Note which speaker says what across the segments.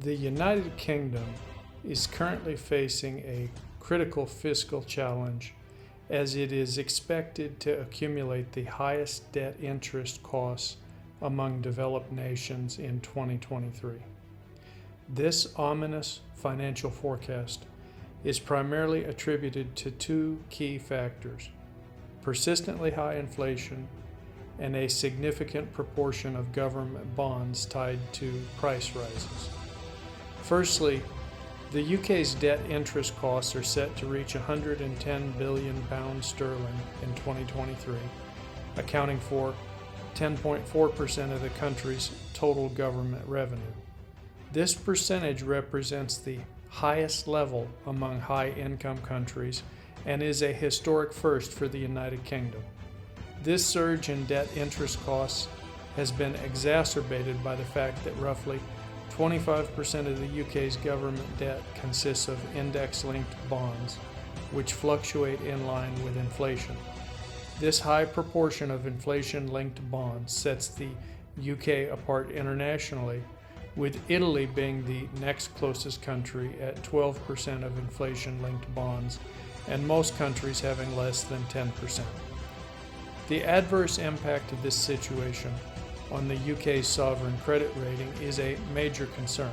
Speaker 1: The United Kingdom is currently facing a critical fiscal challenge as it is expected to accumulate the highest debt interest costs among developed nations in 2023. This ominous financial forecast is primarily attributed to two key factors: persistently high inflation and a significant proportion of government bonds tied to price rises. Firstly, the UK's debt interest costs are set to reach £110 billion in 2023, accounting for 10.4% of the country's total government revenue. This percentage represents the highest level among high-income countries and is a historic first for the United Kingdom. This surge in debt interest costs has been exacerbated by the fact that roughly 25% of the UK's government debt consists of index-linked bonds, which fluctuate in line with inflation. This high proportion of inflation-linked bonds sets the UK apart internationally, with Italy being the next closest country at 12% of inflation-linked bonds, and most countries having less than 10%. The adverse impact of this situation on the UK's sovereign credit rating is a major concern.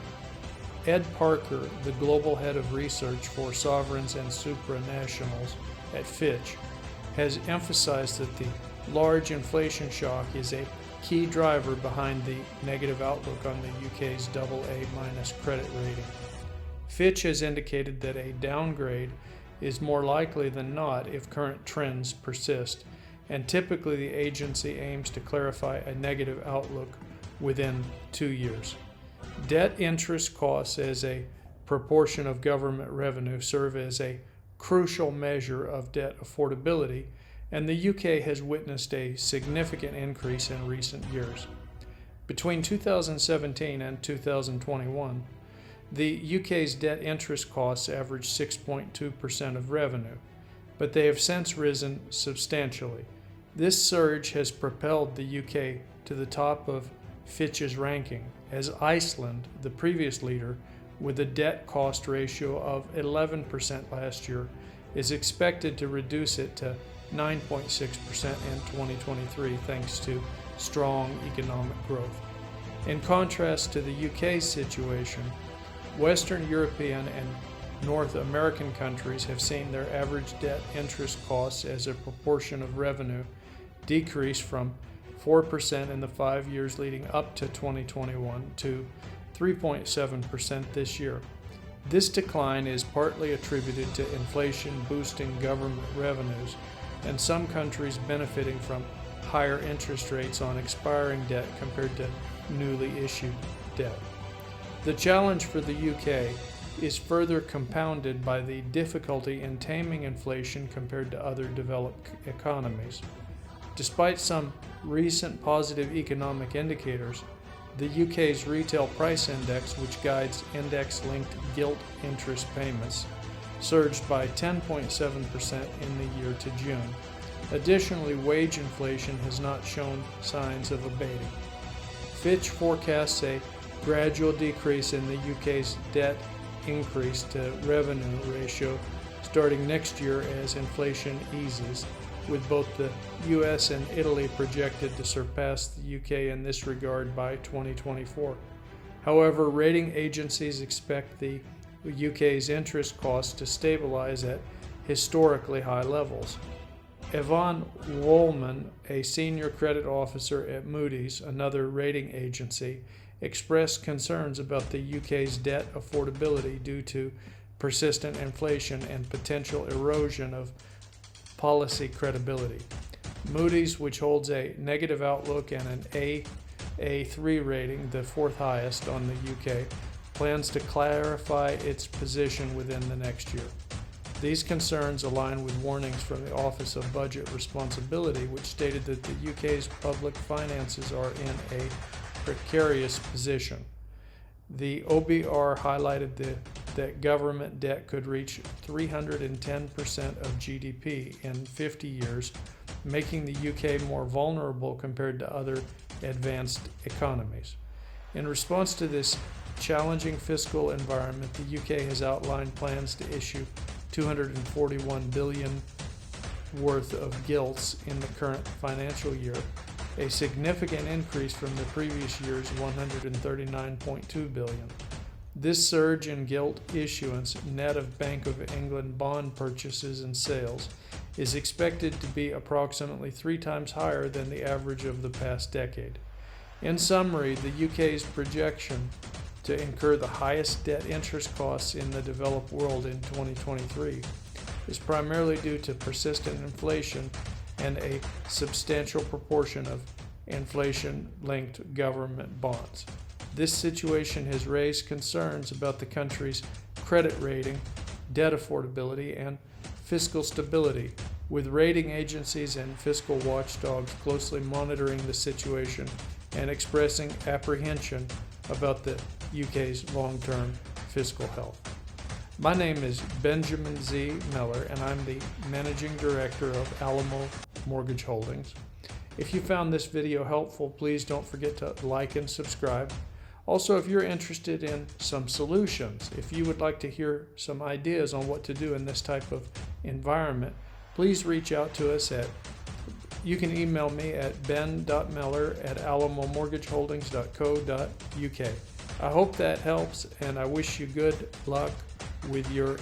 Speaker 1: Ed Parker, the global head of research for sovereigns and supranationals at Fitch, has emphasized that the large inflation shock is a key driver behind the negative outlook on the UK's AA- credit rating. Fitch has indicated that a downgrade is more likely than not if current trends persist, and typically the agency aims to clarify a negative outlook within 2 years. Debt interest costs as a proportion of government revenue serve as a crucial measure of debt affordability, and the UK has witnessed a significant increase in recent years. Between 2017 and 2021, the UK's debt interest costs averaged 6.2% of revenue, but they have since risen substantially. This surge has propelled the UK to the top of Fitch's ranking, as Iceland, the previous leader, with a debt cost ratio of 11% last year, is expected to reduce it to 9.6% in 2023 thanks to strong economic growth. In contrast to the UK's situation, Western European and North American countries have seen their average debt interest costs as a proportion of revenue decrease from 4% in the 5 years leading up to 2021 to 3.7% this year. This decline is partly attributed to inflation boosting government revenues and some countries benefiting from higher interest rates on expiring debt compared to newly issued debt. The challenge for the UK is further compounded by the difficulty in taming inflation compared to other developed economies. Despite some recent positive economic indicators, the UK's retail price index, which guides index-linked gilt interest payments, surged by 10.7% in the year to June. Additionally, wage inflation has not shown signs of abating. Fitch forecasts a gradual decrease in the UK's debt increase to revenue ratio starting next year as inflation eases, with both the US and Italy projected to surpass the UK in this regard by 2024. However, rating agencies expect the UK's interest costs to stabilize at historically high levels. Yvonne Woolman, a senior credit officer at Moody's, another rating agency, expressed concerns about the UK's debt affordability due to persistent inflation and potential erosion of policy credibility. Moody's, which holds a negative outlook and an A3 rating, the fourth highest on the UK, plans to clarify its position within the next year. These concerns align with warnings from the Office of Budget Responsibility, which stated that the UK's public finances are in a precarious position. The OBR highlighted that government debt could reach 310% of GDP in 50 years, making the UK more vulnerable compared to other advanced economies. In response to this challenging fiscal environment, the UK has outlined plans to issue $241 billion worth of gilts in the current financial year, a significant increase from the previous year's $139.2 billion. This surge in gilt issuance, net of Bank of England bond purchases and sales, is expected to be approximately 3 times higher than the average of the past decade. In summary, the UK's projection to incur the highest debt interest costs in the developed world in 2023 is primarily due to persistent inflation and a substantial proportion of inflation-linked government bonds. This situation has raised concerns about the country's credit rating, debt affordability, and fiscal stability, with rating agencies and fiscal watchdogs closely monitoring the situation and expressing apprehension about the UK's long-term fiscal health. My name is Benjamin Z. Miller, and I'm the Managing Director of Alamo Mortgage Holdings. If you found this video helpful, please don't forget to like and subscribe. Also, if you're interested in some solutions, if you would like to hear some ideas on what to do in this type of environment, please reach out to us you can email me at ben.miller@alamomortgageholdings.co.uk. I hope that helps, and I wish you good luck with your